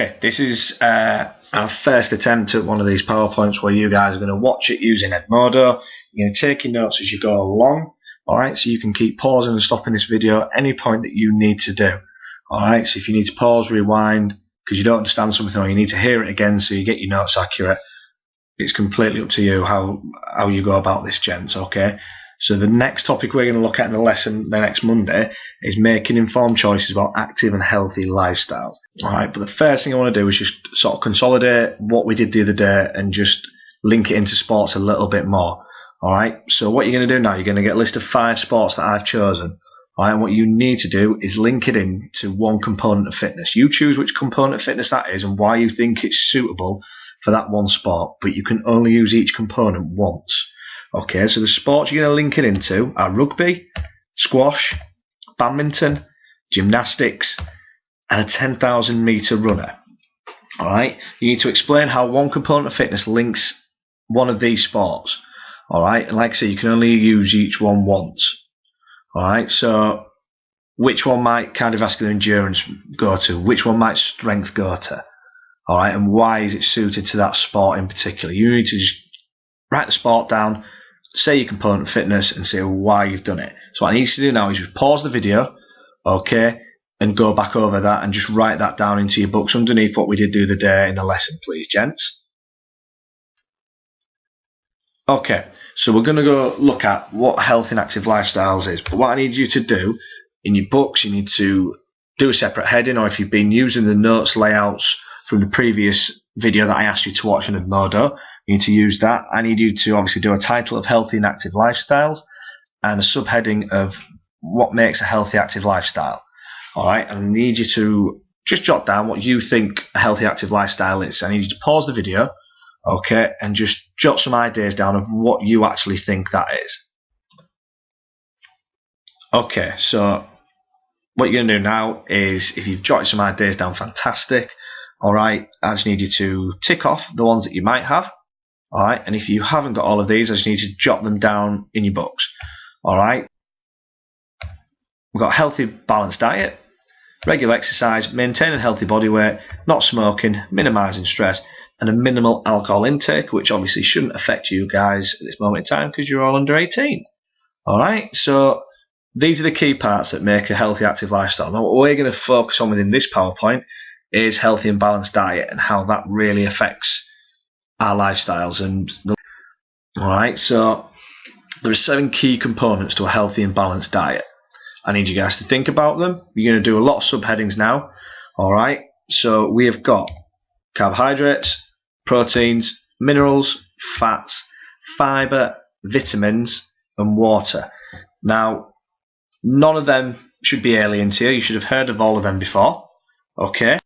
Okay, this is our first attempt at one of these PowerPoints where you guys are going to watch it using Edmodo. You're going to take your notes as you go along, alright, so you can keep pausing and stopping this video at any point that you need to do. Alright, so if you need to pause, rewind, because you don't understand something or you need to hear it again so you get your notes accurate, it's completely up to you how you go about this, gents, okay? So the next topic we're going to look at in the lesson the next Monday is making informed choices about active and healthy lifestyles. Alright, but the first thing I want to do is just sort of consolidate what we did the other day and just link it into sports a little bit more. Alright, so what you're going to do now, you're going to get a list of 5 sports that I've chosen. Alright, and what you need to do is link it in to one component of fitness. You choose which component of fitness that is and why you think it's suitable for that one sport, but you can only use each component once. Okay, so the sports you're going to link it into are rugby, squash, badminton, gymnastics, and a 10,000 metre runner. Alright, you need to explain how one component of fitness links one of these sports. Alright, and like I say, you can only use each one once. Alright, so which one might cardiovascular endurance go to? Which one might strength go to? Alright, and why is it suited to that sport in particular? You need to just write the sport down, say your component of fitness, and say why you've done it. So what I need you to do now is just pause the video, okay, and go back over that and just write that down into your books underneath what we did the other day in the lesson, please, gents. Okay, so we're going to go look at what healthy and active lifestyles is. But what I need you to do in your books, you need to do a separate heading, or if you've been using the notes layouts from the previous video that I asked you to watch in Edmodo, you need to use that. I need you to obviously do a title of healthy and active lifestyles and a subheading of what makes a healthy active lifestyle. Alright, and I need you to just jot down what you think a healthy active lifestyle is. I need you to pause the video, okay, and just jot some ideas down of what you actually think that is. Okay, so what you're going to do now is, if you've jotted some ideas down, fantastic. Alright, I just need you to tick off the ones that you might have. Alright, and if you haven't got all of these, I just need you to jot them down in your books. Alright, we've got a healthy, balanced diet, regular exercise, maintaining healthy body weight, not smoking, minimising stress, and a minimal alcohol intake, which obviously shouldn't affect you guys at this moment in time because you're all under 18. Alright, so these are the key parts that make a healthy, active lifestyle. Now, what we're going to focus on within this PowerPoint is healthy and balanced diet and how that really affects our lifestyles. Alright, so there are 7 key components to a healthy and balanced diet. I need you guys to think about them. You're going to do a lot of subheadings now. Alright, so we have got carbohydrates, proteins, minerals, fats, fibre, vitamins, and water. Now, none of them should be alien to you. You should have heard of all of them before. Okay,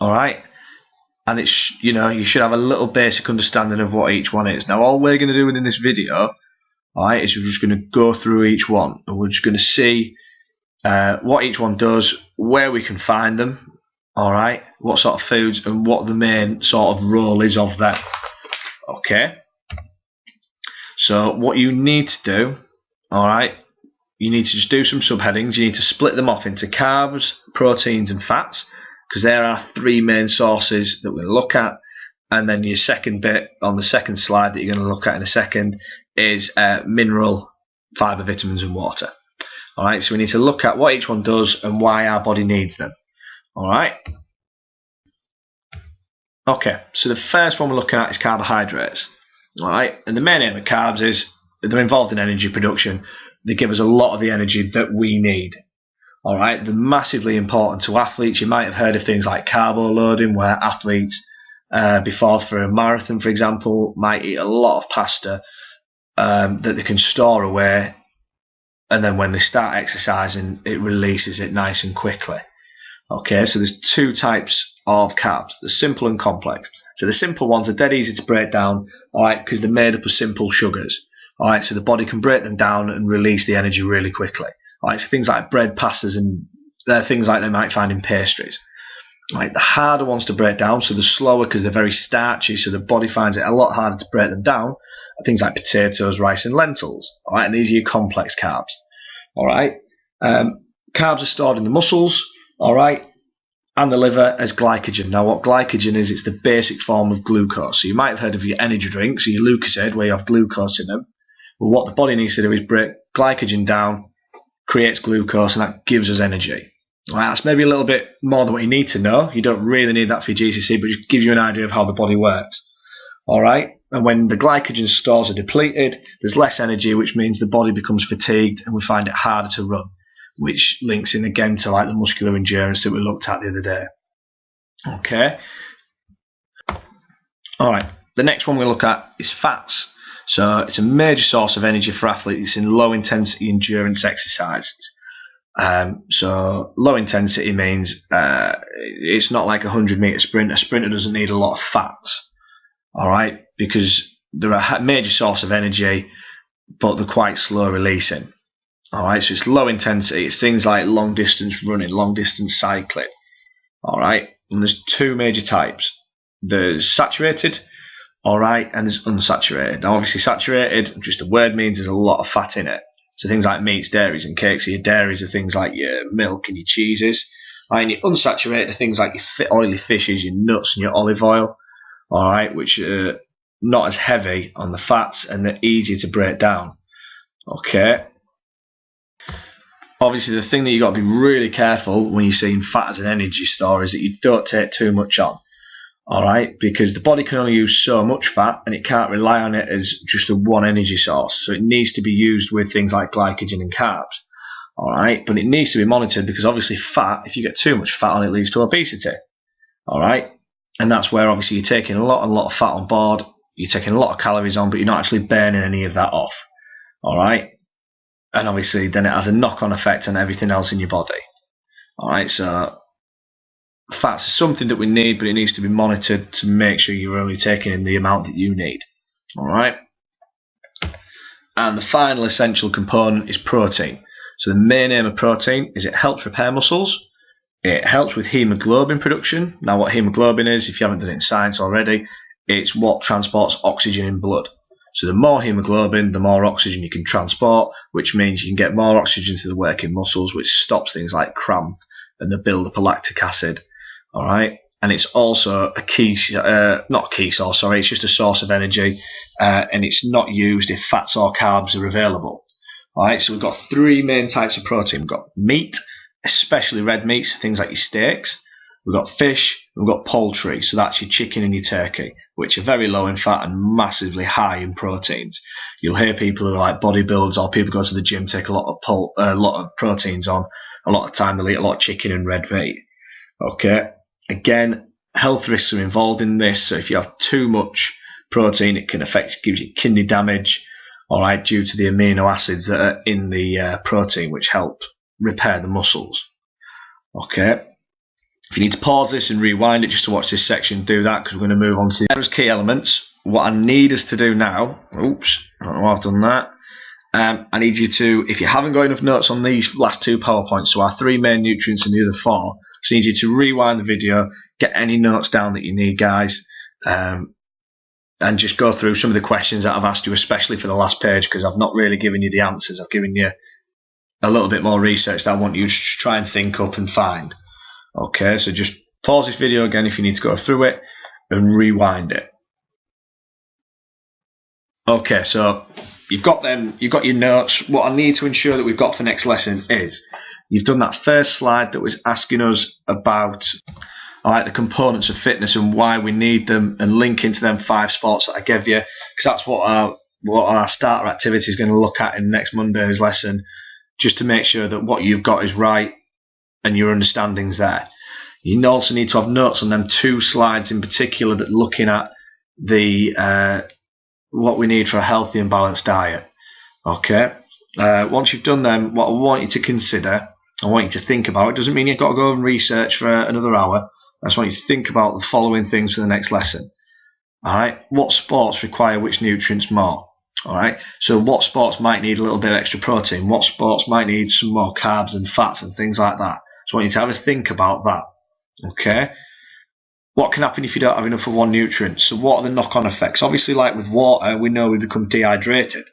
alright, and it's, you know, you should have a little basic understanding of what each one is. Now, all we're going to do within this video, alright, is we're just going to go through each one and we're just going to see what each one does, where we can find them, alright, what sort of foods, and what the main sort of role is of them. Okay, so what you need to do, alright, you need to just do some subheadings. You need to split them off into carbs, proteins, and fats, because there are 3 main sources that we'll look at. And then your second bit on the second slide that you're going to look at in a second is mineral, fibre, vitamins, and water. Alright, so we need to look at what each one does and why our body needs them. Alright. Okay, so the first one we're looking at is carbohydrates. Alright, and the main aim of carbs is they're involved in energy production. They give us a lot of the energy that we need. Alright, they're massively important to athletes. You might have heard of things like carbo loading, where athletes, before for a marathon, for example, might eat a lot of pasta that they can store away, and then when they start exercising, it releases it nice and quickly. Okay, so there's 2 types of carbs, the simple and complex. So the simple ones are dead easy to break down, alright, because they're made up of simple sugars. Alright, so the body can break them down and release the energy really quickly. Alright, so things like bread, pastas, and they're things like they might find in pastries. Alright, the harder ones to break down, so they're slower because they're very starchy, so the body finds it a lot harder to break them down, are things like potatoes, rice, and lentils. Alright, and these are your complex carbs. Alright, carbs are stored in the muscles. Alright, and the liver as glycogen. Now, what glycogen is, it's the basic form of glucose. So you might have heard of your energy drinks, or your Lucozade, where you have glucose in them. But what the body needs to do is break glycogen down, creates glucose, and that gives us energy. Right, that's maybe a little bit more than what you need to know. You don't really need that for your GCC, but it just gives you an idea of how the body works. All right, and when the glycogen stores are depleted, there's less energy, which means the body becomes fatigued, and we find it harder to run, which links in again to like the muscular endurance that we looked at the other day. Okay. All right, the next one we look at is fats. So it's a major source of energy for athletes in low intensity endurance exercises. So low intensity means it's not like a 100-meter sprint. A sprinter doesn't need a lot of fats, all right, because they're a major source of energy, but they're quite slow releasing. All right, so it's low intensity. It's things like long distance running, long distance cycling. All right, and there's two major types. There's saturated, all right, and there's unsaturated. Now, obviously, saturated, just the word means there's a lot of fat in it. So things like meats, dairies, and cakes. So your dairies are things like your milk and your cheeses. And your unsaturated are things like your oily fishes, your nuts, and your olive oil. All right, which are not as heavy on the fats and they're easier to break down. Okay. Obviously, the thing that you've got to be really careful when you're seeing fat as an energy store is that you don't take too much on. All right, because the body can only use so much fat and it can't rely on it as just a one energy source. So it needs to be used with things like glycogen and carbs. All right, but it needs to be monitored because obviously fat, if you get too much fat on it, leads to obesity. All right, and that's where obviously you're taking a lot of fat on board. You're taking a lot of calories on, but you're not actually burning any of that off. All right, and obviously then it has a knock-on effect on everything else in your body. All right, so fats are something that we need, but it needs to be monitored to make sure you're only taking in the amount that you need. All right. And the final essential component is protein. So the main aim of protein is it helps repair muscles. It helps with hemoglobin production. Now, what hemoglobin is, if you haven't done it in science already, it's what transports oxygen in blood. So the more hemoglobin, the more oxygen you can transport, which means you can get more oxygen to the working muscles, which stops things like cramp and the build-up of lactic acid. All right, and it's also a key, not a key source, sorry, it's just a source of energy, and it's not used if fats or carbs are available. All right, so we've got three main types of protein. We've got meat, especially red meats, things like your steaks. We've got fish, we've got poultry, so that's your chicken and your turkey, which are very low in fat and massively high in proteins. You'll hear people who are like bodybuilders or people go to the gym take a lot of proteins on. A lot of time they'll eat a lot of chicken and red meat. Okay. Again, health risks are involved in this. So if you have too much protein, it can gives you kidney damage, all right, due to the amino acids that are in the protein, which help repair the muscles. Okay. If you need to pause this and rewind it just to watch this section, do that because we're going to move on to the key elements. What I need us to do now, oops, I don't know why I've done that. I need you to, if you haven't got enough notes on these last two PowerPoints, so our three main nutrients and the other four, so I need you to rewind the video, get any notes down that you need, guys, and just go through some of the questions that I've asked you, especially for the last page, because I've not really given you the answers. I've given you a little bit more research that I want you to try and think up and find. Okay, so just pause this video again if you need to go through it and rewind it. Okay, so you've got them, you've got your notes. What I need to ensure that we've got for next lesson is you've done that first slide that was asking us about the components of fitness and why we need them, and link into them 5 sports that I gave you, because that's what our starter activity is going to look at in next Monday's lesson, just to make sure that what you've got is right and your understanding's there. You also need to have notes on them 2 slides in particular that looking at the what we need for a healthy and balanced diet. Okay. Once you've done them, what I want you to consider, I want you to think about, it doesn't mean you've got to go and research for another hour. I just want you to think about the following things for the next lesson. All right. What sports require which nutrients more? All right. So what sports might need a little bit of extra protein? What sports might need some more carbs and fats and things like that? So I want you to have a think about that. Okay. What can happen if you don't have enough of one nutrient? So what are the knock-on effects? Obviously, like with water, we know we become dehydrated.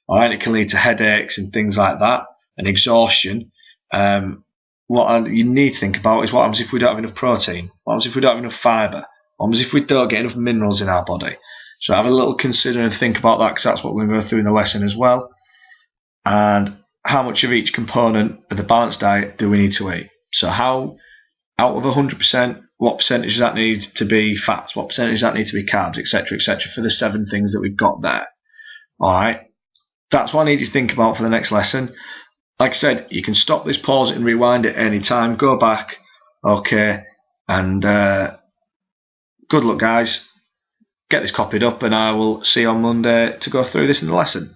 All right. It can lead to headaches and things like that, and exhaustion. you need to think about is what happens if we don't have enough protein? What happens if we don't have enough fibre? What happens if we don't get enough minerals in our body? So have a little consider and think about that, because that's what we're going to go through in the lesson as well. And how much of each component of the balanced diet do we need to eat? So how, out of 100%, what percentage does that need to be fats? What percentage does that need to be carbs, etc., etc., for the 7 things that we've got there? All right. That's what I need you to think about for the next lesson. Like I said, you can stop this, pause it, and rewind it any time. Go back. Okay. And good luck, guys. Get this copied up, and I will see you on Monday to go through this in the lesson.